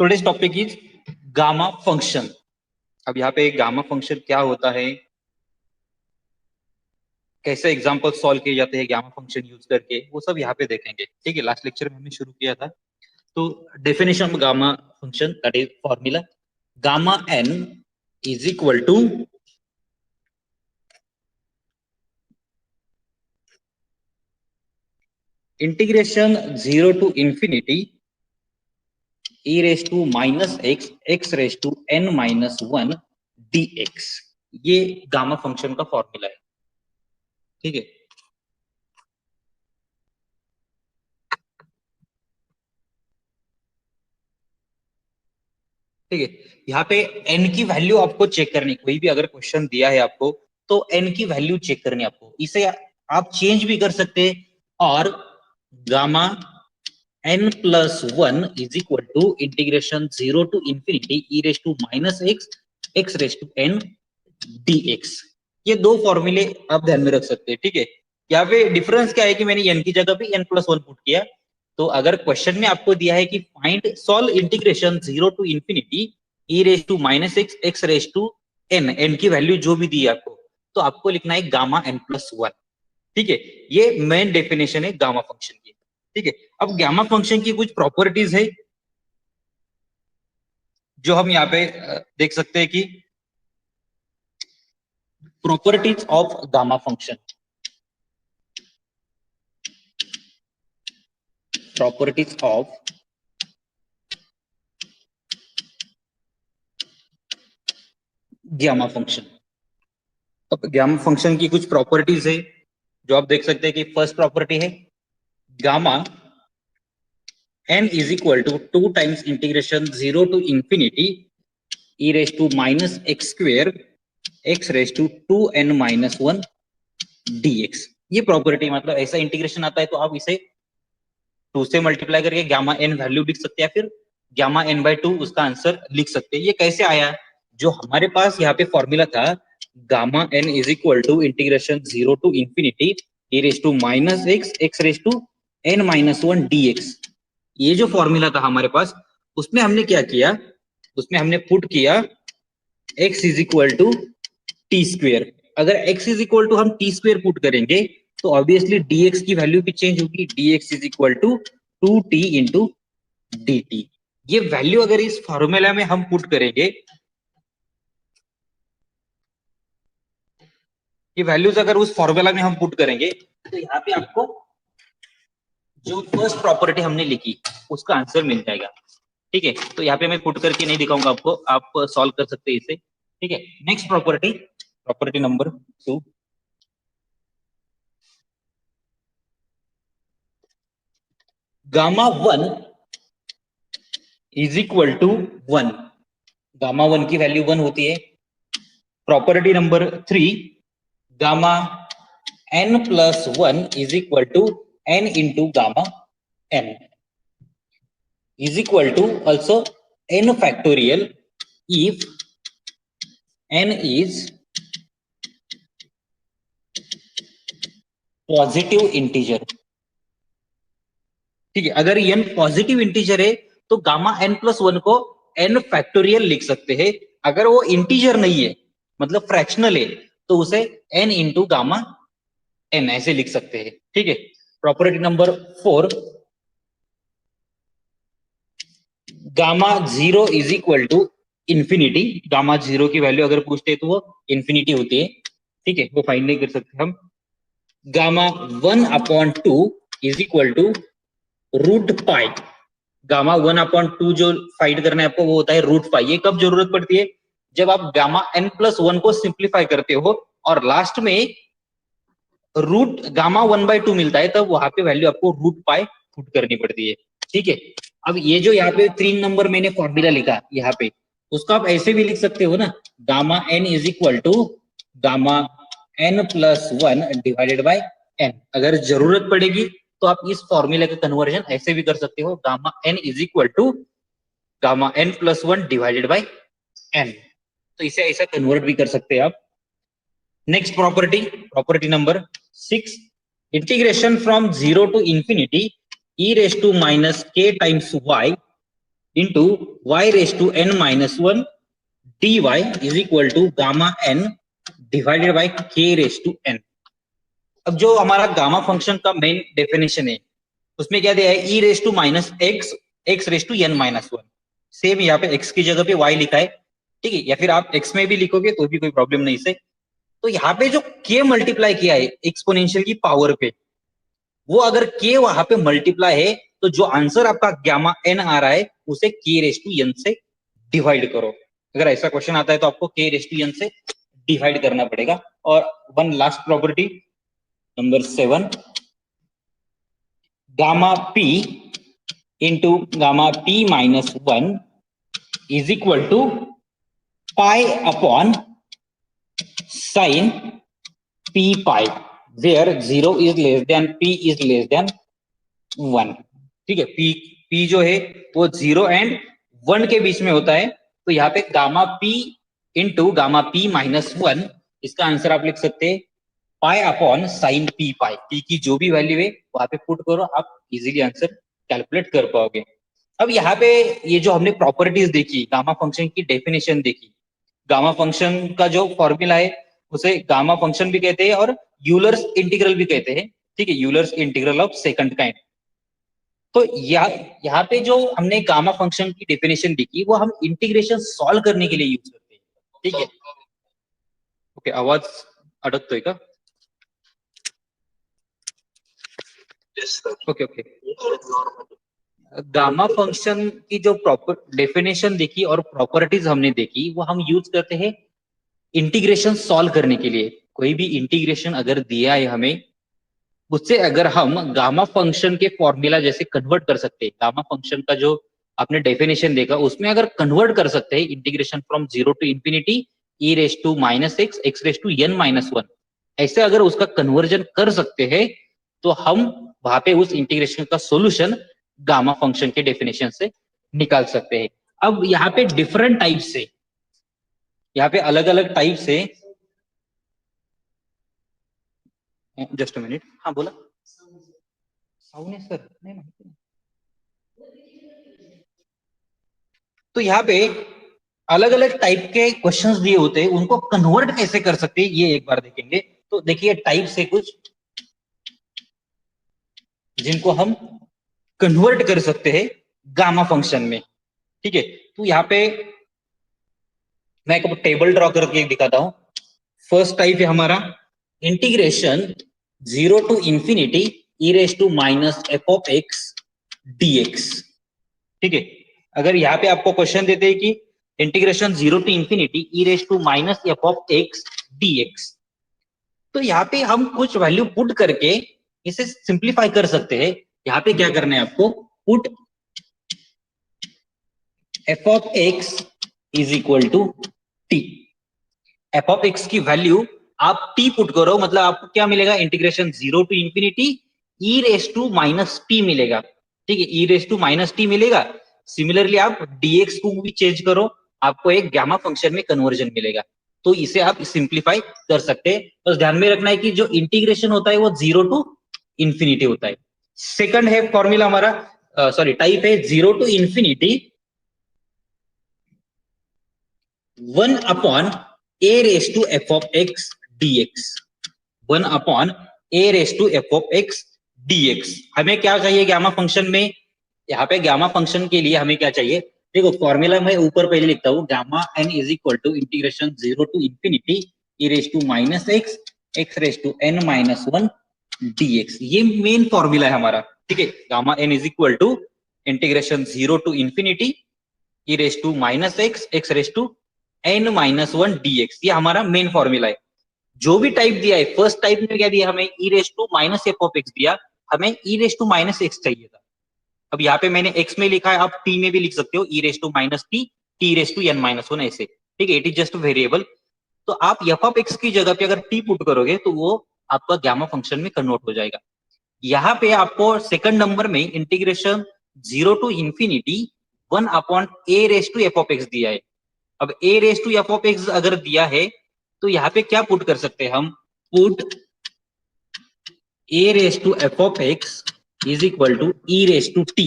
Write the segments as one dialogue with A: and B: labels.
A: Today's topic is gamma function. अब यहाँ पे गामा फंक्शन क्या होता है, कैसे एग्जांपल सॉल्व किए जाते हैं गामा फंक्शन यूज करके, वो सब यहाँ पे देखेंगे। ठीक है, लास्ट लेक्चर में हमने शुरू किया था। तो definition of gamma function, that is formula gamma n is equal to integration 0 to infinity e raised to minus x x raised to n minus 1 dx। ये गामा फंक्शन का फॉर्मूला है। ठीक है, ठीक है। यहाँ पे n की वैल्यू आपको चेक करनी, कोई भी अगर क्वेश्चन दिया है आपको तो n की वैल्यू चेक करनी आपको। इसे आप चेंज भी कर सकते हैं, और gamma n plus 1 is equal to integration 0 to infinity e raise to minus x x raise to n dx। ये दो फॉर्मूले आप ध्यान में रख सकते हैं। ठीक है, यहाँ पे डिफरेंस क्या है कि मैंने n की जगह पे n प्लस 1 पुट किया। तो अगर क्वेश्चन में आपको दिया है कि find solve integration 0 to infinity e raise to minus x x raise to n की वैल्यू जो भी दी है आपको, तो आपको लिखना है गामा n प्लस 1। ठीक है, ये मेन डेफिनेशन है गामा फंक्शन की। ठीक है, अब गामा फंक्शन की कुछ प्रॉपर्टीज है जो हम यहाँ पे देख सकते हैं कि properties of gamma function, properties of gamma function. अब गामा फंक्शन की कुछ प्रॉपर्टीज है जो आप देख सकते हैं कि फर्स्ट प्रॉपर्टी है gamma n is equal to 2 times integration 0 to infinity e raise to minus x square x raise to 2n minus 1 dx। ये प्रॉपर्टी मतलब ऐसा इंटीग्रेशन आता है तो आप इसे 2 से मल्टीप्लाई करके गामा n वैल्यू लिख सकते हैं, फिर गामा n बाय 2 उसका आंसर लिख सकते हैं। ये कैसे आया, जो हमारे पास यहाँ पे फॉर्मूला था gamma n is equal to integration 0 to infinity e raise to minus x x raise to n minus 1 dx। ये जो फॉर्मूला था हमारे पास, उसमें हमने क्या किया, उसमें हमने पुट किया x is equal to t square. अगर x इज इक्वल टू हम टी स्क्वेयर पुट करेंगे तो ऑब्वियसली dx की वैल्यू भी चेंज होगी, dx is equal to 2t into dt। ये वैल्यू अगर इस फॉर्मूला में हम पुट करेंगे, ये वैल्यूज अगर उस फॉर्मूला में हम पुट करेंगे तो यहाँ पे आपको जो फर्स्ट प्रॉपर्टी हमने लिखी उसका आंसर मिल जाएगा। ठीक है, तो यहाँ पे मैं पुट करके नहीं दिखाऊंगा आपको, आप सॉल्व कर सकते हैं इसे। ठीक है, next property, property number 2 gamma 1 is equal to 1। Gamma 1 की वैल्यू 1 होती है। Property number 3 gamma n plus 1 is equal to n into gamma n is equal to also n factorial if n is positive integer. ठीक है, अगर n positive integer है तो gamma n plus 1 को n factorial लिख सकते हैं। अगर वो इंटीजर नहीं है, मतलब फ्रैक्शनल है, तो उसे n इंटू गामा n ऐसे लिख सकते हैं। ठीक है, property number 4 gamma 0 is equal to infinity. Gamma 0 की वैल्यू अगर पूछते हैं तो वो इंफिनिटी होती है। ठीक है, वो फाइंड नहीं कर सकते हम। Gamma 1/2 is equal to root pi. Gamma 1/2 जो फाइंड करना है आपको वो होता है रूट पाई। ये कब जरूरत पड़ती है, जब आप गामा n प्लस 1 को सिंप्लीफाई करते हो और लास्ट में रूट गामा 1/2 मिलता है, तब वहां पे वैल्यू आपको रूट पाई पुट करनी पड़ती है। ठीक है, अब ये जो यहाँ पे 3 नंबर मैंने फॉर्मूला लिखा यहाँ पे, उसको आप ऐसे भी लिख सकते हो ना, gamma n is equal to gamma n plus 1 divided by n। अगर जरूरत पड़ेगी तो आप इस फॉर्मूला का कन्वर्जन ऐसे भी कर सकते हो, gamma n is equal to gamma n plus 1 divided by n। तो इसे ऐसा कन्वर्ट भी कर सकते हैं आप। Next property, property number 6 integration from 0 to infinity e raise to minus k times y into y raise to n minus one d y is equal to gamma n divided by k raise to n. अब जो हमारा gamma function का main definition है उसमें क्या दिया है, e raise to minus x x raise to n minus one. Same यहाँ पे एक्स की जगह पे वाई लिखा है, ठीक है, या फिर आप एक्स में भी लिखोगे तो भी कोई प्रॉब्लम नहीं से। तो यहाँ पे जो के मल्टीप्लाई किया है एक्सपोनेंशियल की पावर पे, वो अगर के वहां पे मल्टीप्लाई है तो जो आंसर आपका गामा एन आ रहा है उसे के रेस टू एन से डिवाइड करो। अगर ऐसा क्वेश्चन आता है तो आपको के रेस टू एन से डिवाइड करना पड़ेगा। और one last property number 7, gamma p into gamma p minus one is equal to pi upon sine p pi, where 0 is less than p is less than 1। ठीक है, p जो है वो 0 and 1 के बीच में होता है। तो यहाँ पे gamma p into gamma p minus one, इसका आंसर आप लिख सकते हैं पाई अपॉन साइन पी पाई। p की जो भी वैल्यू है वहां पे पुट करो, आप इजीली आंसर कैलकुलेट कर पाओगे। अब यहाँ पे ये जो हमने प्रॉपर्टीज देखी, गामा फंक्शन की डेफिनेशन देखी, गामा फंक्शन का जो फॉर्मूला है उसे गामा फंक्शन भी कहते हैं और यूलर्स इंटीग्रल भी कहते हैं। ठीक है, Euler's integral of second kind. तो यहाँ पे जो हमने गामा फंक्शन की डेफिनेशन देखी वो हम इंटीग्रेशन सॉल्व करने के लिए यूज करते हैं। ठीक है, ओके, आवाज अटकतोय का? ओके ओके, गामा फंक्शन की जो प्रॉपर डेफिनेशन देखी और प्रॉपर्टीज हमने देखी वो हम यूज करते हैं इंटीग्रेशन सॉल्व करने के लिए। कोई भी इंटीग्रेशन अगर दिया है हमें, उससे अगर हम गामा फंक्शन के फॉर्मूला जैसे कन्वर्ट कर सकते हैं, गामा फंक्शन का जो आपने डेफिनेशन देखा उसमें अगर कन्वर्ट कर सकते हैं integration from 0 to infinity e raise to minus x x raise to n minus one, ऐसे अगर उसका कन्वर्जन कर सकते हैं तो हम वहां पे उस इंटीग्रेशन का सॉल्यूशन गामा फंक्शन के डेफिनेशन से निकाल सकते हैं। अब यहाँ पे डिफरेंट टाइप से, यहाँ पे अलग अलग टाइप से, जस्ट अ मिनट, हाँ बोला साउंड है सर, नहीं माहिती। तो यहाँ पे अलग अलग टाइप के क्वेश्चंस दिए होते हैं, उनको कन्वर्ट कैसे कर सकते हैं ये एक बार देखेंगे। तो देखिए टाइप से कुछ जिनको हम कन्वर्ट कर सकते हैं गामा फंक्शन में। ठीक है, तो यहाँ पे मैं एक टेबल ड्रॉ करके दिखाता हूं। फर्स्ट टाइप है हमारा integration 0 to infinity e raise to minus f of x dx. ठीक है, अगर यहाँ पे आपको क्वेश्चन देते हैं कि integration 0 to infinity e raise to minus f of x dx, तो यहाँ पे हम कुछ वैल्यू पुट करके इसे सिंप्लीफाई कर सकते हैं। यहाँ पे क्या करना है आपको, put f of x is equal to t. F of x की वैल्यू आप टी पुट करो, मतलब आपको क्या मिलेगा, integration 0 to infinity e raise to minus t मिलेगा। ठीक है, e raise to minus t मिलेगा। सिमिलरली आप डीएक्स को भी चेंज करो, आपको एक गामा फंक्शन में कन्वर्जन मिलेगा। तो इसे आप सिंप्लीफाई कर सकते हैं। बस ध्यान में रखना है कि जो इंटीग्रेशन होता है वो 0 टू इंफिनिटी होता है। सेकंड है फॉर्मूला हमारा, सॉरी टाइप है 0 to infinity 1 upon a raise to f of x dx. 1 upon a raise to f of x dx. हमें क्या चाहिए गामा फंक्शन में, यहाँ पे गामा फंक्शन के लिए हमें क्या चाहिए, देखो फॉर्मूला मैं ऊपर पहले लिखता हूँ, gamma n is equal to integration 0 to infinity e raise to minus x x raise to n minus one dx. ये मेन फॉर्मूला है हमारा। ठीक है, gamma n is equal to integration 0 to infinity e raise to minus x x raise to n minus one dx, ये हमारा main formula है। जो भी टाइप दिया है, फर्स्ट टाइप में क्या दिया हमें, e raise to minus f of x दिया, हमें e raise to minus x चाहिए था। अब यहाँ पे मैंने एक्स में लिखा है, आप टी में भी लिख सकते हो, e raise to minus t raise to n minus one ऐसे। ठीक है, इट इज जस्ट वेरिएबल। तो आप एफ ऑफ एक्स की जगह पे अगर टी पुट करोगे तो वो आपका गामा फंक्शन में कन्वर्ट हो जाएगा। यहाँ पे आपको सेकंड नंबर में integration 0 to infinity 1 upon e raise to f of x दिया है। अब e raise to f of x अगर दिया है तो यहाँ पे क्या पुट कर सकते हैं हम, put a raise to f of x is equal to e raise to t.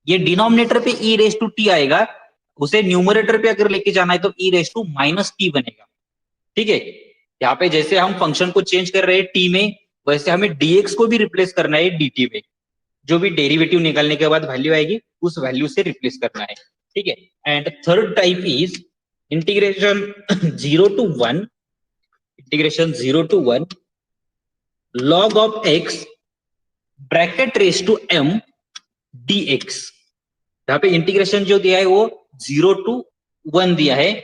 A: ये डिनोमिनेटर पे ई रेस टू टी आएगा, उसे न्यूमरेटर पे अगर लेके जाना है तो e raise to minus T बनेगा। ठीक है, यहाँ पे जैसे हम फंक्शन को चेंज कर रहे हैं टी में, वैसे हमें डीएक्स को भी रिप्लेस करना है डीटी में। जो भी डेरिवेटिव निकालने के बाद वैल्यू आएगी उस वैल्यू से रिप्लेस करना है। ठीक है, and third type is integration 0 to 1, integration 0 to 1 log of x bracket raise to m dx। यहाँ पे इंटीग्रेशन जो दिया है वो 0 to 1 दिया है,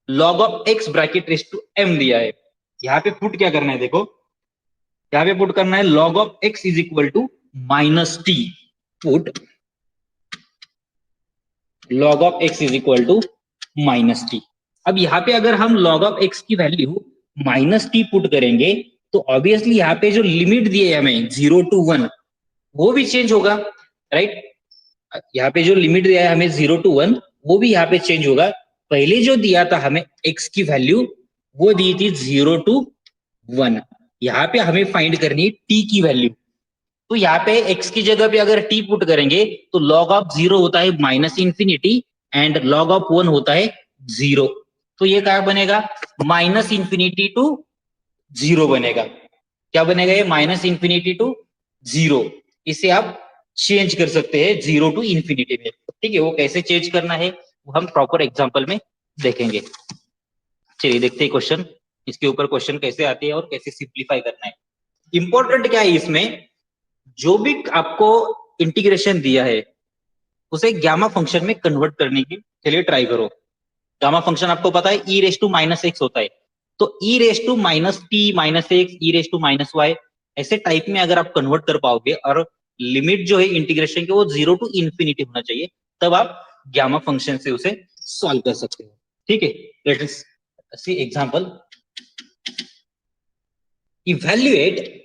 A: log of x bracket raise to m दिया है। यहाँ पे पुट क्या करना है, देखो यहाँ पे पुट करना है log of x is equal to minus t. Put log of x is equal to minus t. अब यहाँ पे अगर हम log ऑफ x की वैल्यू माइनस टी पुट करेंगे तो ऑब्वियसली यहाँ पे जो लिमिट दिए हमें 0 to 1 वो भी चेंज होगा, राइट। यहाँ पे जो लिमिट दिया है हमें 0 to 1 वो भी यहाँ पे चेंज होगा। पहले जो दिया था हमें x की वैल्यू वो दी थी 0 to 1, यहाँ पे हमें फाइंड करनी है t की वैल्यू। तो यहाँ पे x की जगह पे अगर t पुट करेंगे तो log ऑफ 0 होता है minus infinity and log of 1 होता है 0। तो ये क्या बनेगा, माइनस इंफिनिटी टू 0 बनेगा। क्या बनेगा ये, माइनस इंफिनिटी टू 0। इसे आप चेंज कर सकते हैं 0 to इंफिनिटी में। ठीक है, वो कैसे चेंज करना है वो हम प्रॉपर एग्जांपल में देखेंगे। चलिए देखते हैं क्वेश्चन, इसके ऊपर क्वेश्चन कैसे आते हैं और कैसे सिंप्लीफाई करना है। इंपॉर्टेंट क्या है इसमें, जो भी आपको इंटीग्रेशन दिया है उसे गामा फंक्शन में कन्वर्ट करने के लिए ट्राई करो। गामा फंक्शन आपको पता है e raise to minus x होता है, तो e raise to minus t minus x e raise to minus y ऐसे टाइप में अगर आप कन्वर्ट कर पाओगे और लिमिट जो है इंटीग्रेशन के वो 0 to इंफिनिटी होना चाहिए, तब आप गामा फंक्शन से उसे सॉल्व कर सकते हो। ठीक है, let us see example. Evaluate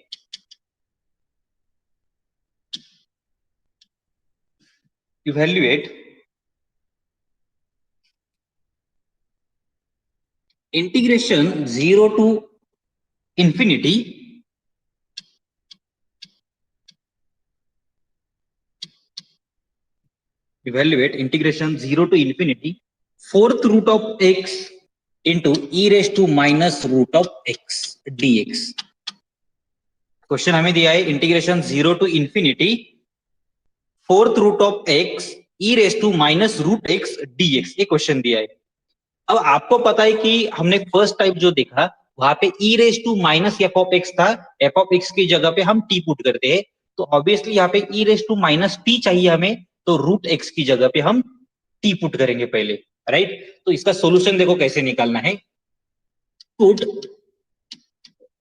A: integration 0 to infinity evaluate integration 0 to infinity fourth root of x into e raised to minus root of x dx। Question हमें दिया है integration 0 to infinity fourth root of x e raised to minus root x dx, ये question दिया है। अब आपको पता है कि हमने फर्स्ट टाइप जो देखा वहां पे e raised to minus f of x था, एफ ऑफ एक्स की जगह पे हम t पुट करते हैं, तो ऑब्वियसली यहाँ पे e raised to minus t चाहिए हमें, तो रूट एक्स की जगह पे हम t पुट करेंगे पहले, राइट। तो इसका सोल्यूशन देखो कैसे निकालना है। Put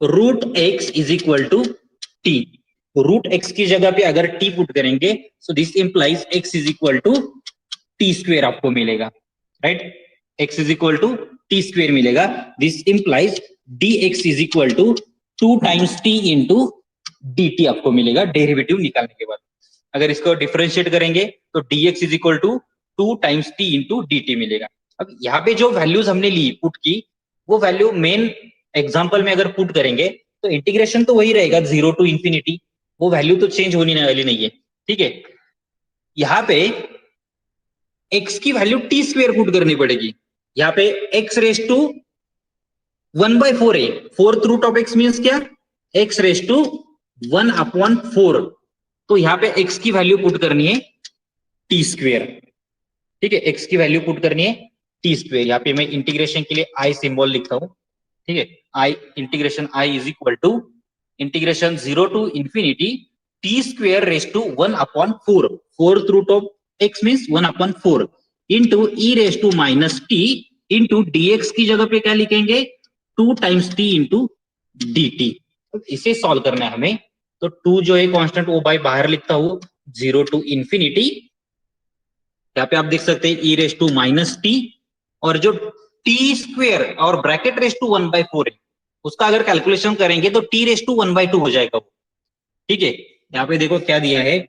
A: root x is equal to t, root x की जगह पे अगर t पुट करेंगे so this implies x is equal to t square आपको मिलेगा, right. x is equal to t square मिलेगा, this implies dx is equal to 2 times t into dt आपको मिलेगा डेरिवेटिव निकालने के बाद। अगर इसको डिफरेंशिएट करेंगे तो dx is equal to 2 times t into dt मिलेगा। अब यहाँ पे जो वैल्यूज हमने ली पुट की, वो वैल्यू मेन एग्जाम्पल में अगर पुट करेंगे तो इंटीग्रेशन तो वही रहेगा 0 to इंफिनिटी, वो वैल्यू तो चेंज होने वाली नहीं है। ठीक है, यहाँ पे x की वैल्यू टी स्क्वेयर पुट करनी पड़ेगी। यहाँ पे x रेस टू 1/4 है, fourth root of x means क्या, x रेस टू 1/4, तो यहाँ पे x की वैल्यू पुट करनी है टी स्क्वेयर। ठीक है, x की वैल्यू पुट करनी है टी स्क्वेयर। यहाँ पे मैं इंटीग्रेशन के लिए i सिंबल लिखता हूं। ठीक है, i integration i is equal to integration 0 to infinity t square raise to 1/4, fourth root of x means 1/4 into e raise to minus t into dx की जगह पे क्या लिखेंगे 2 टाइम्स t इंटू dt। इसे सॉल्व करना है हमें, तो 2 जो है कांस्टेंट वो बाय बाहर लिखता हूं 0 to इंफिनिटी, यहाँ पे आप देख सकते हैं ई रेस टू माइनस टी, और जो टी स्क्वेयर और ब्रैकेट रेस टू 1/4 है उसका अगर कैलकुलेशन करेंगे तो टी रेस टू 1/2 हो जाएगा वो। ठीक है, यहाँ पे देखो क्या दिया है,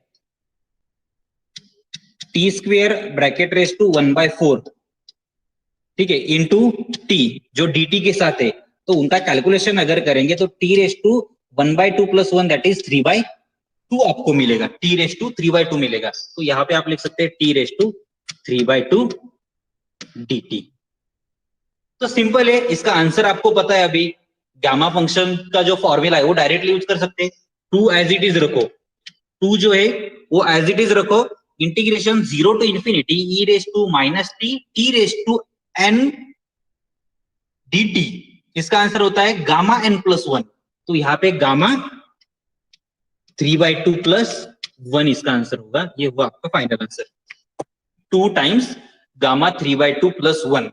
A: t square bracket raise to 1/4, ठीक है, इंटू टी जो dt के साथ है, तो उनका कैलकुलेशन अगर करेंगे तो t raise to 1/2 + 1 that is 3/2 2 आपको मिलेगा, t�3/2 मिलेगा। तो यहाँ पे आप लिख सकते हैं t�3/2 dt। तो सिंपल है, इसका आंसर आपको पता है। अभी गामा फंक्शन का जो फॉर्मूला है वो डायरेक्टली यूज कर सकते हैं। 2 एज इट इज रखो, 2 जो है वो एज इट इज रखो, integration 0 to infinity e⁻t t⁻n dt। इसका आंसर होता है गामा n+1। तो यहाँ पे गामा 3/2+1 इसका आंसर होगा। ये हुआ आपका फाइनल आंसर, 2 टाइम्स गामा 3/2+1।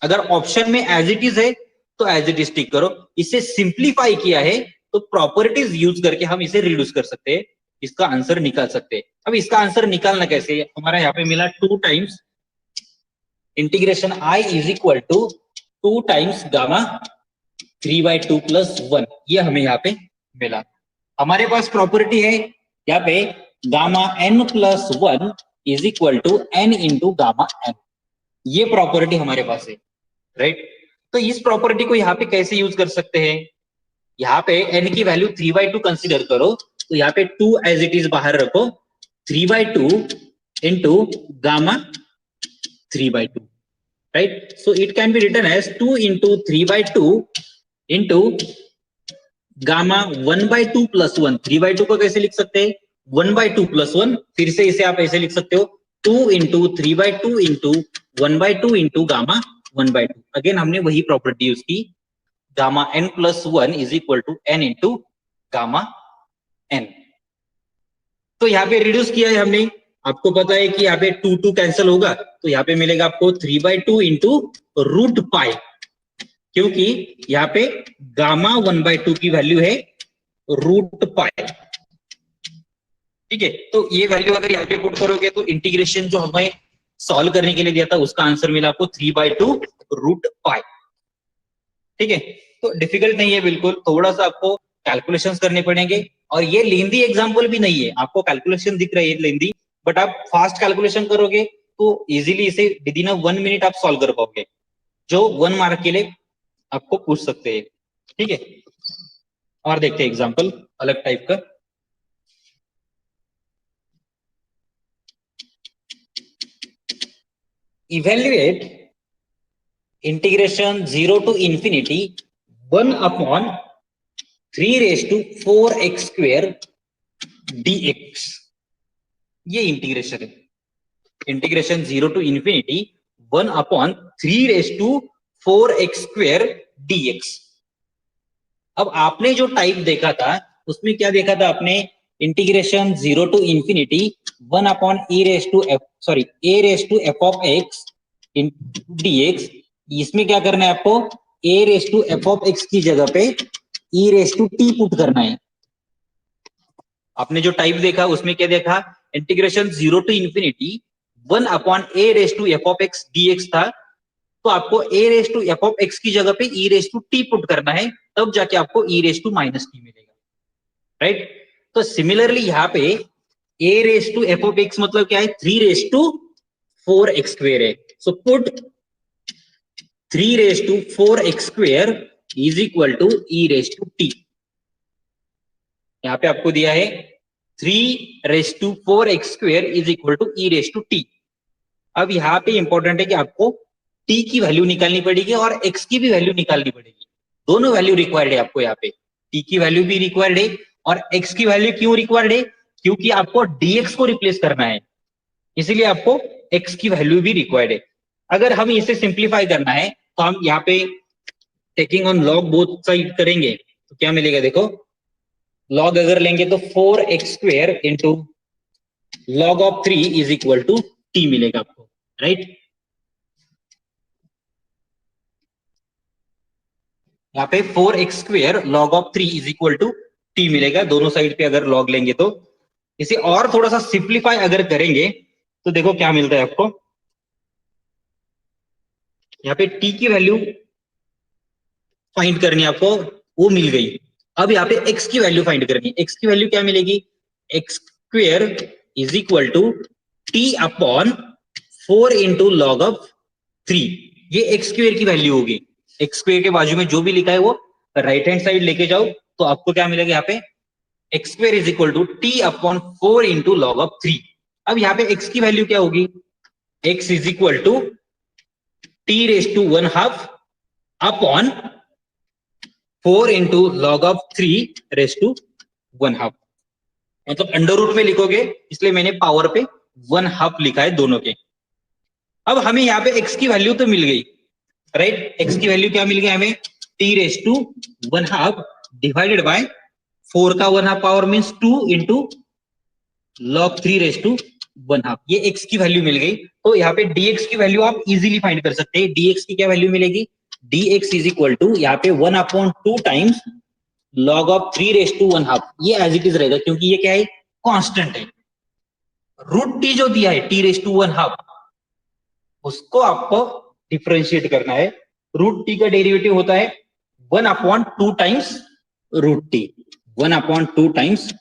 A: अगर ऑप्शन में एज इट इज है तो एज इट इज टिक करो। इसे सिंप्लीफाई किया है तो प्रॉपर्टीज यूज करके हम इसे रिड्यूस कर सकते हैं, इसका आंसर निकाल सकते हैं। अब इसका आंसर निकालना कैसे? हमारा यहाँ पे मिला 2 times integration i is equal to 2 times gamma 3/2+1। ये हमें यहाँ पे मिला। हमारे पास प्रॉपर्टी है यहाँ पे gamma n+1 is equal to n into gamma n। ये प्रॉपर्टी हमारे पास है, राइट? तो इस प्रॉपर्टी को यहाँ पे कैसे यूज कर सकते हैं? यहाँ पे n की वैल्यू 3/2 कंसीडर करो, तो यहाँ पे 2 एज इट इज बाहर रखो, 3/2 into gamma 3/2, right? So it can be written as 2 into 3/2 into gamma 1/2+1। 3/2 को कैसे लिख सकते हैं? 1/2+1। फिर से इसे आप ऐसे लिख सकते हो 2 into 3/2 into 1/2 into gamma 1/2। Again हमने वही प्रॉपर्टी यूज की, gamma n+1 is equal to n into gamma n। तो यहाँ पे रिड्यूस किया है हमने। आपको पता है कि यहाँ पे 2 कैंसिल होगा, तो यहाँ पे मिलेगा आपको 3/2 इंटू √π, क्योंकि यहाँ पे गामा 1/2 की वैल्यू है √π। ठीक है, तो ये वैल्यू अगर यहाँ पे पुट करोगे तो इंटीग्रेशन जो हमें सॉल्व करने के लिए दिया था उसका आंसर मिला आपको 3/2 √π। ठीक है, तो डिफिकल्ट नहीं है बिल्कुल, थोड़ा सा आपको कैलकुलेशंस करने पड़ेंगे। और ये लेंदी एग्जांपल भी नहीं है, आपको कैलकुलेशन दिख रही है लेंदी, बट आप फास्ट कैलकुलेशन करोगे तो इजीली इसे विद इन 1 मिनट आप सॉल्व कर पाओगे, जो 1 मार्क के लिए आपको पूछ सकते हैं। ठीक है, और देखते हैं एग्जांपल अलग टाइप का। Evaluate integration 0 to infinity 1/3⁴x² dx। ये इंटीग्रेशन है, integration 0 to infinity 1/3⁴x² dx। अब आपने जो टाइप देखा था उसमें क्या देखा था आपने? Integration 0 to infinity 1/a⁴f(x) dx। इसमें क्या करना है आपको? a⁴f(x) की जगह पे e⁻t पुट करना है। आपने जो टाइप देखा उसमें क्या देखा? Integration 0 to infinity 1/a⁴f(x) dx था, तो आपको a⁻f(x) की जगह पे e⁻t पुट करना है, तब जाके आपको e⁻t मिलेगा, राइट? तो सिमिलरली यहाँ पे a⁻f(x) मतलब क्या है? 3⁴x² है। So put 3⁴x² is equal to e⁻t। यहाँ पे आपको दिया है 3⁴x² is equal to e⁻t। अब यहाँ पे इंपॉर्टेंट है कि आपको t की वैल्यू निकालनी पड़ेगी और x की भी वैल्यू निकालनी पड़ेगी। दोनों वैल्यू रिक्वायर्ड है आपको, यहाँ पे t की वैल्यू भी रिक्वायर्ड है और x की वैल्यू क्यों रिक्वायर्ड है? क्योंकि आपको dx को रिप्लेस करना है, इसीलिए आपको x की वैल्यू भी रिक्वायर्ड है। अगर हम इसे सिंप्लीफाई करना है तो हम यहाँ पे taking on log both side करेंगे तो क्या मिलेगा? देखो, लॉग अगर लेंगे तो 4x² into log of 3 is equal to t मिलेगा आपको, राइट? यहाँ पे 4x² log of 3 is equal to t मिलेगा, दोनों साइड पे अगर लॉग लेंगे तो। इसे और थोड़ा सा सिंप्लीफाई अगर करेंगे तो देखो क्या मिलता है आपको। यहाँ पे t की वैल्यू फाइंड करनी है आपको, वो मिल गई। अब यहाँ पे x की वैल्यू फाइंड करनी है। x की वैल्यू क्या मिलेगी? x² is equal to t/4 into log of 3। ये x² की वैल्यू होगी। x² के बाजू में जो भी लिखा है वो राइट हैंड साइड लेके जाओ तो आपको क्या मिलेगा? यहाँ पे x square is equal to t upon 4 into log of 3। अब यहाँ पे एक्स की वैल्यू क्या होगी, x is equal to t raise to 1/2 upon 4 into log of 3 raise to 1/2, मतलब अंडर रूट में लिखोगे इसलिए मैंने पावर पे 1/2 लिखा है दोनों के। अब हमें यहाँ पे x की वैल्यू तो मिल गई, राइट, x की वैल्यू क्या मिल गई हमें, t raise to 1/2 divided by 4 का 1/2 power means 2 into log 3 raise to 1/2, ये x की वैल्यू मिल गई। तो यहाँ पे dx की वैल्यू आप इजीली फाइंड कर सकते हैं। dx की क्या वैल्यू मिलेगी, dx इज इक्वल टू यहाँ पे 1/2 times log of 3 raise to 1/2, ये एज इट इज रहेगा क्योंकि ये क्या है, कांस्टेंट है। रूट टी जो दिया है टी रेस टू 1/2, उसको आपको डिफरेंशिएट करना है। रूट टी का डेरिवेटिव होता है 1/2 times root t, 1/2 times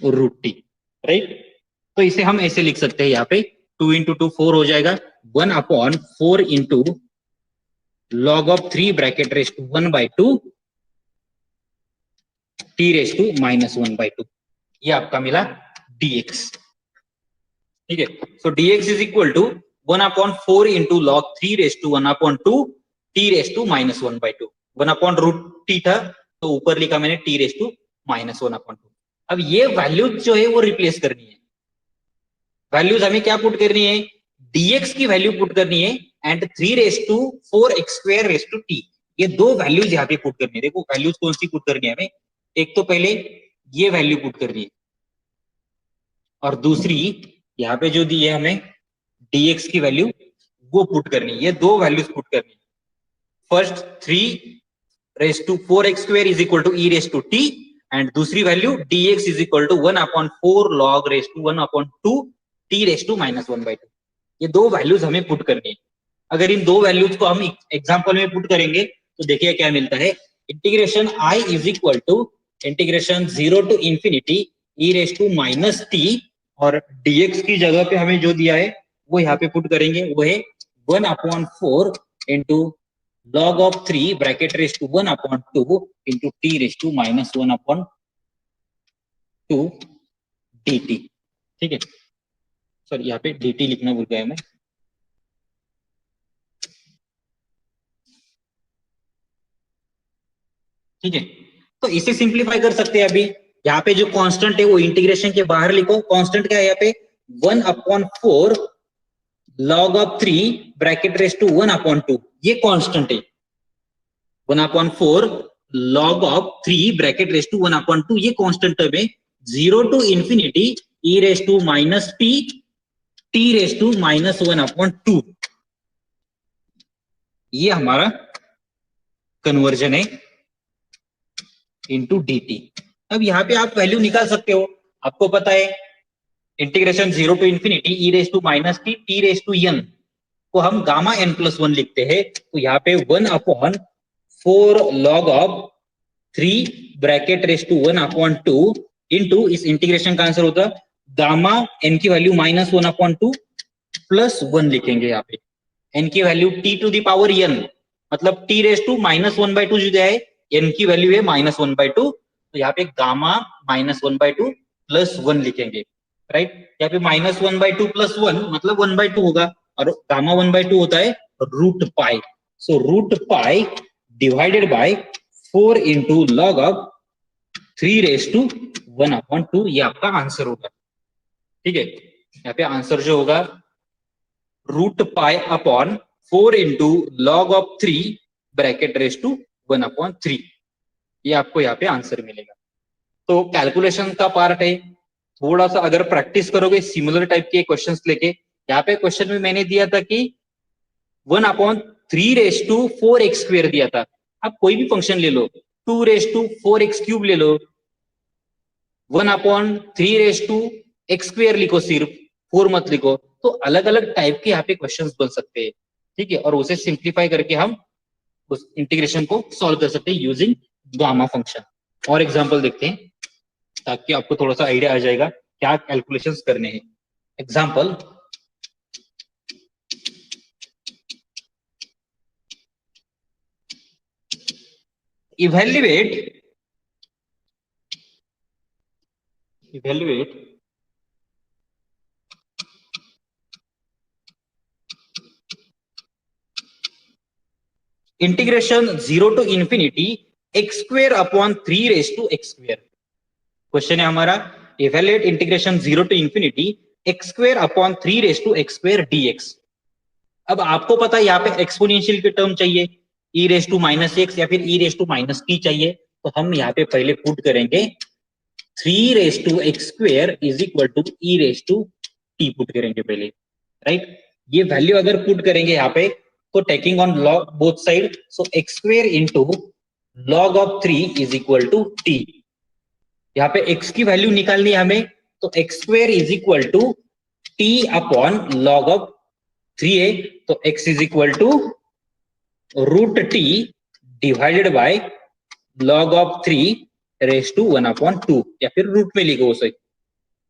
A: root t, right. तो इसे हम ऐसे लिख सकते हैं, यहाँ पे 2 इंटू 2 4 हो जाएगा, 1/4 into log of 3 bracket raise to 1/2 t raise to -1/2, ये आपका मिला dx, ठीक है। So dx is equal to 1/4 into log 3 raise to 1/2 t raise to -1/2, 1/√t था तो ऊपर लिखा मैंने टी रेस टू -1/2। अब ये वैल्यूज जो है वो रिप्लेस करनी है, वैल्यूज हमें क्या पुट करनी है, dx की वैल्यू पुट करनी है and 3 raise to 4x² raise to t, ये दो वैल्यूज यहाँ पे पुट करनी है। देखो वैल्यूज कौन सी पुट करनी है हमें, एक तो पहले ये वैल्यू पुट करनी है और दूसरी यहाँ पे जो दी है हमें dx की वैल्यू वो पुट करनी है, ये दो वैल्यूज पुट करनी है। First 3 raise to 4x² is equal to e raise to t and दूसरी value dx is equal to 1/4 log raise to 1/2 t raise to -1/2, ये दो वैल्यूज हमें पुट करनी है। अगर इन दो वैल्यूज को हम एग्जांपल में पुट करेंगे तो देखिए क्या मिलता है, integration i is equal to integration 0 to infinity e raise to -t और dx की जगह पे हमें जो दिया है वो यहाँ पे पुट करेंगे, वो है 1/4 into log of 3 bracket raise to 1/2 into t raise to -1/2 dt, ठीक है। सॉरी यहाँ पे dt लिखना भूल गया मैं, ठीक है। तो इसे सिंप्लीफाई कर सकते हैं। अभी यहाँ पे जो कांस्टेंट है वो इंटीग्रेशन के बाहर लिखो, कांस्टेंट क्या है यहाँ पे 1/4 log of 3 bracket raise to 1/2, ये कांस्टेंट है। 1/4 log of 3 bracket raise to 1/2, ये कांस्टेंट टर्म है। 0 to infinity e raise to -t t raise to -1/2, ये हमारा कन्वर्जन है इनटू dt। अब यहाँ पे आप वैल्यू निकाल सकते हो, आपको पता है integration 0 to infinity e raise to -t t raise to n को हम गामा n+1 लिखते हैं। तो यहाँ पे 1/4 log of 3 bracket raise to 1/2 into इस इंटीग्रेशन का आंसर होता गामा n की वैल्यू -1/2 +1 लिखेंगे। यहाँ पे n की वैल्यू t to the power n, मतलब t रेस टू -1/2 जो है n की वैल्यू है -1/2, तो यहाँ पे गामा -1/2 +1 लिखेंगे, राइट। यहाँ पे -1/2 +1 मतलब 1/2 होगा और गामा 1/2 होता है root pi, so root pi divided by 4 into log of 3 raise to 1/2, ये आपका आंसर होगा, ठीक है। यहाँ पे आंसर जो होगा root pi upon 4 into log of 3 bracket raise to 1/3, ये आपको यहाँ पे आंसर मिलेगा। तो कैलकुलेशन का पार्ट है, थोड़ा सा अगर प्रैक्टिस करोगे सिमिलर टाइप के क्वेश्चंस लेके, यहाँ पे क्वेश्चन में मैंने दिया था कि 1/3 रेस टू 4x² दिया था। आप कोई भी फंक्शन ले लो, 2 रेस टू 4x³ ले लो, 1/3 रेस टू x² लिखो, सिर्फ 4 मत लिखो। तो अलग अलग टाइप के यहाँ पे क्वेश्चंस बन सकते हैं, ठीक है, और उसे सिंप्लीफाई करके हम उस इंटीग्रेशन को सॉल्व कर सकते हैं यूजिंग गामा फंक्शन। और एग्जांपल देखते हैं ताकि आपको थोड़ा सा आइडिया आ जाएगा क्या कैलकुलेशंस करने हैं। Example, evaluate evaluate integration 0 to infinity x square upon 3 raised to x square। Question है हमारा evaluate integration 0 to infinity x square upon 3 raised to x square dx। अब आपको पता है यहाँ पे एक्सपोनेंशियल की टर्म चाहिए, e raise to minus x या फिर e raise to minus t चाहिए, तो हम यहाँ पे पहले पुट करेंगे 3 raise to x square is equal to e raise to t put करेंगे पहले, राइट। ये वैल्यू अगर पुट करेंगे यहाँ पे तो taking on log both side, so x square into log of 3 is equal to t. यहाँ पे x की वैल्यू निकालनी है हमें, तो x square is equal to t upon log of 3 है, तो x is equal to root t divided by log of 3 raise to 1/2, या फिर रूट में लिखो उसे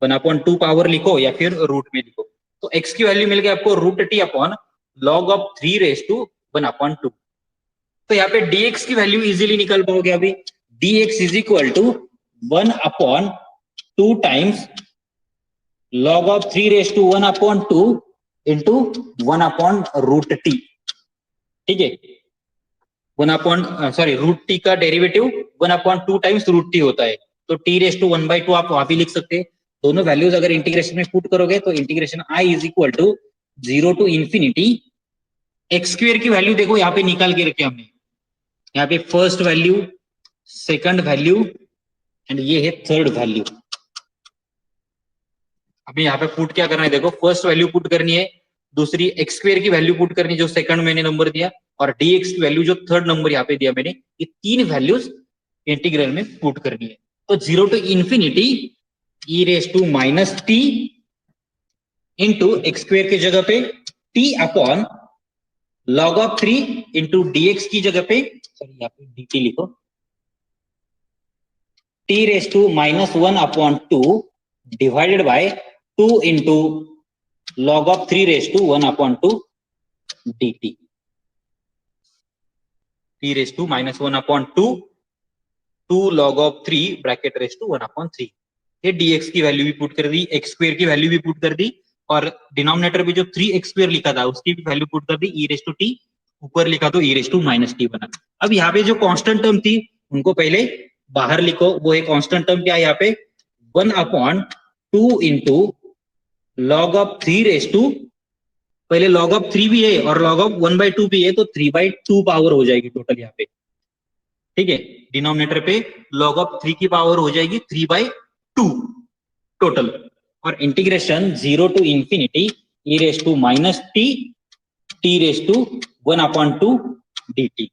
A: 1/2 पावर लिखो या फिर रूट में लिखो। तो x की वैल्यू मिल गई आपको root t upon log of 3 raise to 1/2। तो यहाँ पे dx की वैल्यू इजीली निकल पाओगे अभी, dx is equal to 1/2 times log of 3 raised to 1/2 into 1/√t। ठीक है, रूट टी का डेरिवेटिव 1/2 टाइम्स रूट टी होता है, तो t रेस टू 1/2 आप वहां भी लिख सकते हैं। दोनों वैल्यूज अगर इंटीग्रेशन में पुट करोगे तो integration i is equal to 0 to infinity x square की वैल्यू देखो यहाँ पे निकाल के रखे हमने, यहाँ पे first value, second value and ये है थर्ड वैल्यू। अभी यहाँ पे पुट क्या करना है देखो, फर्स्ट वैल्यू पुट करनी है, दूसरी एक्स स्क्वेयर की वैल्यू पुट करनी है जो सेकंड मैंने नंबर दिया, और dx की वैल्यू जो थर्ड नंबर यहाँ पे दिया मैंने, ये तीन वैल्यूज इंटीग्रल में पुट करनी है। तो 0 to infinity e raise to minus t into x square की जगह पे t upon log of 3 into dx की जगह पे सॉरी यहाँ पे dt लिखो, t raise to minus 1/2 divided by 2 into log of 3 raised to 1/2 dt, t raised to minus 1/2 2 log of 3 bracket raised to 1/3। ये dx की वैल्यू भी put कर दी, x स्क्वेयर की वैल्यू भी पुट कर दी, और डिनोमिनेटर पे जो 3x स्क्वेयर लिखा था उसकी भी वैल्यू पुट कर दी, e raised to t ऊपर लिखा तो e raised to minus t बना। अब यहाँ पे जो कांस्टेंट टर्म थी उनको पहले बाहर लिखो, वो एक कांस्टेंट टर्म क्या है यहाँ पे 1/2 into log of 3 raise to, पहले लॉग ऑफ 3 भी है और लॉग ऑफ 1/2 भी है, तो 3/2 पावर हो जाएगी टोटल यहाँ पे। ठीक है, डिनोमिनेटर पे लॉग ऑफ 3 की पावर हो जाएगी 3/2 टोटल, और integration 0 to infinity e raise to minus t t raise to 1/2 dt।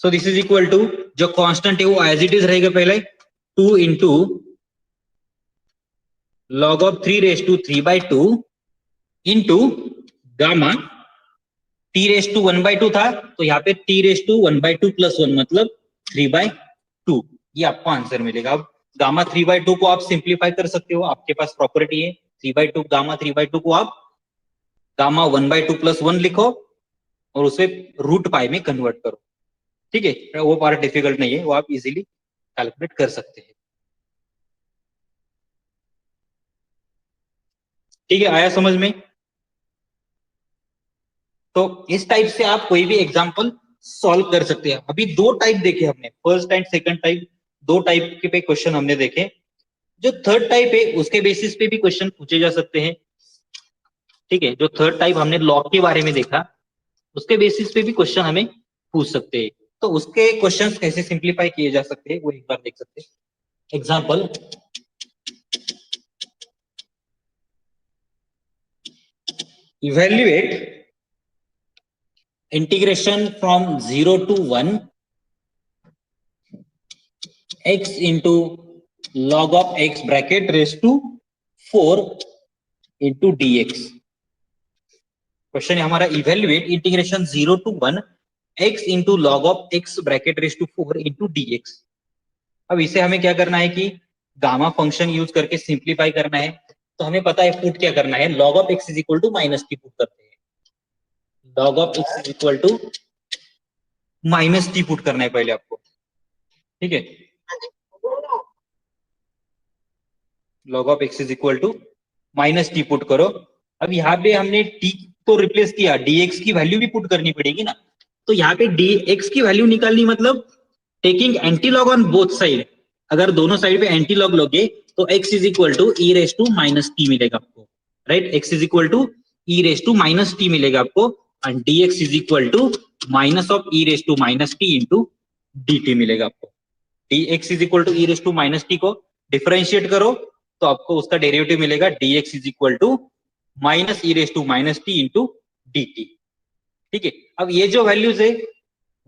A: So this is equal to, जो कांस्टेंट है वो एज इट इज रहेगा पहले 2 into log of 3 raised to 3/2 into gamma t raise to 1/2 था, तो यहाँ पे t raise to 1/2 plus 1 मतलब 3/2, ये आपको आंसर मिलेगा। अब गामा 3/2 को आप सिंप्लीफाई कर सकते हो, आपके पास प्रॉपर्टी है 3/2 गामा 3/2 को आप गामा 1/2 प्लस 1 लिखो और उसे रूट पाई में कन्वर्ट करो। ठीक है, वो पार्ट डिफिकल्ट नहीं है, वो आप इजीली कैलकुलेट कर सकते हैं। ठीक है, आया समझ में? तो इस टाइप से आप कोई भी एग्जांपल सॉल्व कर सकते हैं। अभी दो टाइप देखे हमने, फर्स्ट एंड सेकंड टाइप, दो टाइप के पे क्वेश्चन हमने देखे। जो थर्ड टाइप है उसके बेसिस पे भी क्वेश्चन पूछे जा सकते हैं। ठीक है, जो थर्ड टाइप हमने लॉग के बारे में देखा, उसके बेसिस पे भी क्वेश्चन हमें पूछ सकते हैं। तो उसके क्वेश्चंस कैसे सिंप्लीफाई किए जा सकते हैं वो एक बार देख सकते हैं। Example, evaluate integration from 0 to 1 x into log of x bracket raise to 4 into dx। Question है हमारा, evaluate integration 0 to 1 x into log of x bracket raise to 4 into dx। अब इसे हमें क्या करना है कि गामा फंक्शन यूज करके सिंप्लीफाई करना है। तो हमें पता है पुट क्या करना है, log of x is equal to minus t put करते हैं, log of x is equal to minus t put करना है पहले आपको। ठीक है, log of x is equal to minus t put करो। अब यहाँ पे हमने t को रिप्लेस किया, dx की वैल्यू भी पुट करनी पड़ेगी ना, तो यहाँ पे dx की वैल्यू निकालनी मतलब taking anti log on both side. अगर दोनों साइड पे एंटी लॉग लोगे तो x is equal to e raise to minus t मिलेगा आपको, right. x is equal to e raise to minus t मिलेगा आपको, and dx is equal to minus of e raise to minus t into dt मिलेगा आपको। dx is equal to e raise to minus t को differentiate करो तो आपको उसका derivative मिलेगा dx is equal to minus e raise to minus t into dt। ठीक है, अब ये जो वैल्यूज है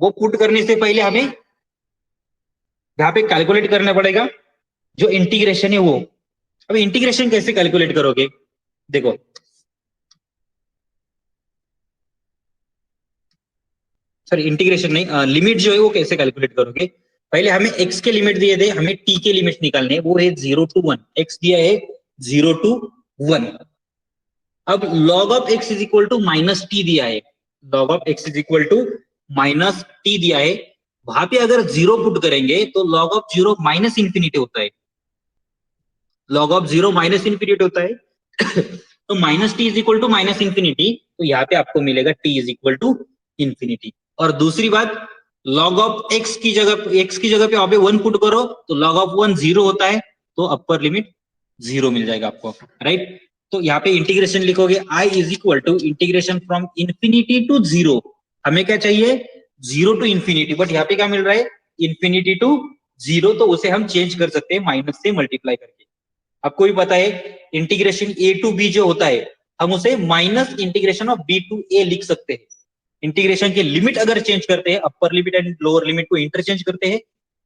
A: वो पुट करने से पहले हमें यहाँ पे कैलकुलेट करना पड़ेगा जो इंटीग्रेशन है वो। अब इंटीग्रेशन कैसे कैलकुलेट करोगे, देखो सॉरी इंटीग्रेशन नहीं, लिमिट जो है वो कैसे कैलकुलेट करोगे। पहले हमें x के लिमिट दिए थे, हमें t के लिमिट निकालने हैं, वो है 0 to 1। x दिया है 0 to 1। अब log of x is equal to minus t दिया है, log of x is equal to minus t दिया है। वहां पे अगर जीरो पुट करेंगे तो log of zero minus infinity होता है, log of zero minus infinity होता है तो minus t is equal to minus infinity, तो यहाँ पे आपको मिलेगा t is equal to infinity. और दूसरी बात, log ऑफ x की जगह पे वहां पे 1 पुट करो तो log ऑफ 1 0 होता है, तो अपर लिमिट 0 मिल जाएगा आपको, राइट। तो यहाँ पे इंटीग्रेशन लिखोगे i is equal to integration from infinity to 0। हमें क्या चाहिए 0 टू इंफिनिटी, बट यहाँ पे क्या मिल रहा है इंफिनिटी टू 0, तो उसे हम चेंज कर सकते हैं माइनस से मल्टीप्लाई करके। आपको भी पता है इंटीग्रेशन a टू b जो होता है हम उसे minus integration of b to a लिख सकते हैं। इंटीग्रेशन की लिमिट अगर चेंज करते हैं, upper limit and lower limit को इंटरचेंज करते हैं,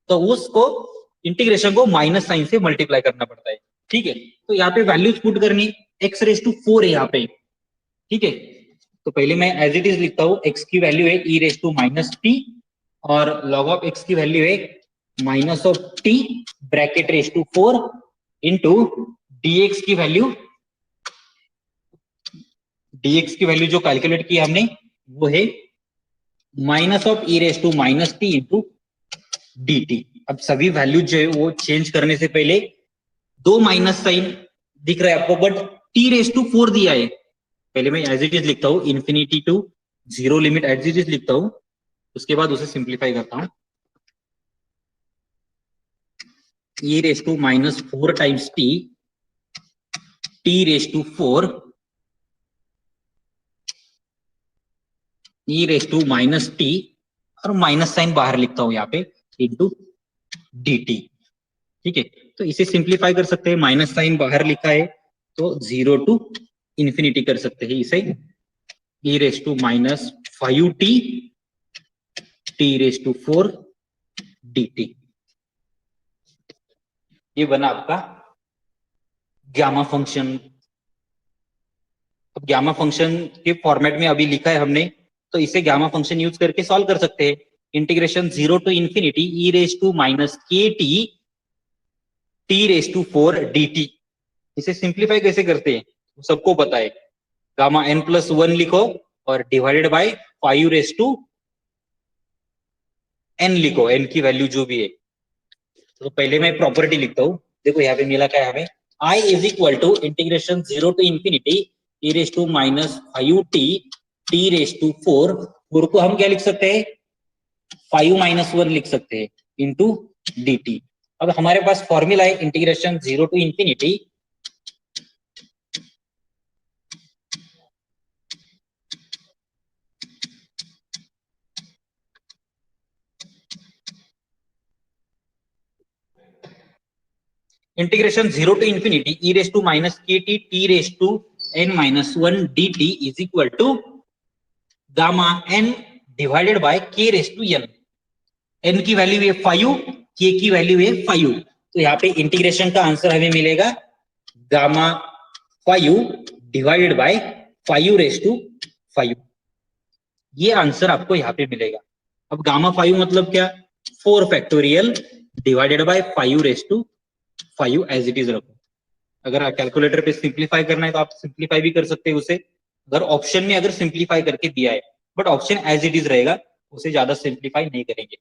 A: तो उसको इंटीग्रेशन को माइनस साइन से मल्टीप्लाई करना पड़ता है। ठीक है, तो यहाँ पे वैल्यूज पुट करनी, x रेस टू 4 है यहाँ पे। ठीक है, तो पहले मैं एज इट इज लिखता हूँ, x की वैल्यू है e raise to minus t और log ऑफ x की वैल्यू है minus of t bracket raise to 4 into dx की वैल्यू जो कैलकुलेट की हमने वो है minus of e raise to minus t into d t. अब सभी वैल्यू जो है वो चेंज करने से पहले दो माइनस साइन दिख रहा है आपको, बट टी रेस टू 4 दिया है। पहले मैं एज इट इज लिखता हूं, infinity to 0 limit as it is लिखता हूं, उसके बाद उसे सिंप्लीफाई करता हूं। E raise to minus 4 times t raise to 4 e raise to minus t, और माइनस साइन बाहर लिखता हूं यहाँ पे इंटू डी टी। ठीक है, तो इसे सिंप्लीफाई कर सकते हैं, माइनस साइन बाहर लिखा है तो 0 टू इंफिनिटी कर सकते हैं इसे, e raise to minus 5t t raise to 4 d t. ये बना आपका गामा फंक्शन। अब गामा फंक्शन के फॉर्मेट में अभी लिखा है हमने, तो इसे गामा फंक्शन यूज करके सॉल्व कर सकते हैं। Integration 0 to infinity e raise to minus k t raise to 4 d t. इसे सिंप्लीफाई कैसे करते हैं सबको पता है, गामा n प्लस 1 लिखो और divided by 5 raise to n लिखो, n की वैल्यू जो भी है। तो पहले मैं प्रॉपर्टी लिखता हूं, देखो यहाँ पे मिला क्या है हमें, i is equal to integration 0 to infinity e raise to minus 5t t raise to 4 को हम क्या लिख सकते हैं 5 माइनस 1 लिख सकते हैं इंटू डी टी। अब हमारे पास फॉर्मूला है integration 0 to infinity integration 0 to infinity e raise to minus k t raise to n minus 1 d t is equal to gamma n divided by k raise to n। n की value है 5, k की value है 5, तो यहाँ पे integration का answer हमें मिलेगा gamma 5 divided by 5 raise to 5। ये आंसर आपको यहाँ पे मिलेगा। अब गामा 5 मतलब क्या, 4 factorial divided by 5 raise to 5 as it is रखो। अगर कैलकुलेटर पे सिंप्लीफाई करना है तो आप सिंप्लीफाई भी कर सकते हैं उसे, अगर ऑप्शन में अगर सिंप्लीफाई करके दिया है, but option as it is रहेगा, उसे ज्यादा सिंप्लीफाई नहीं करेंगे।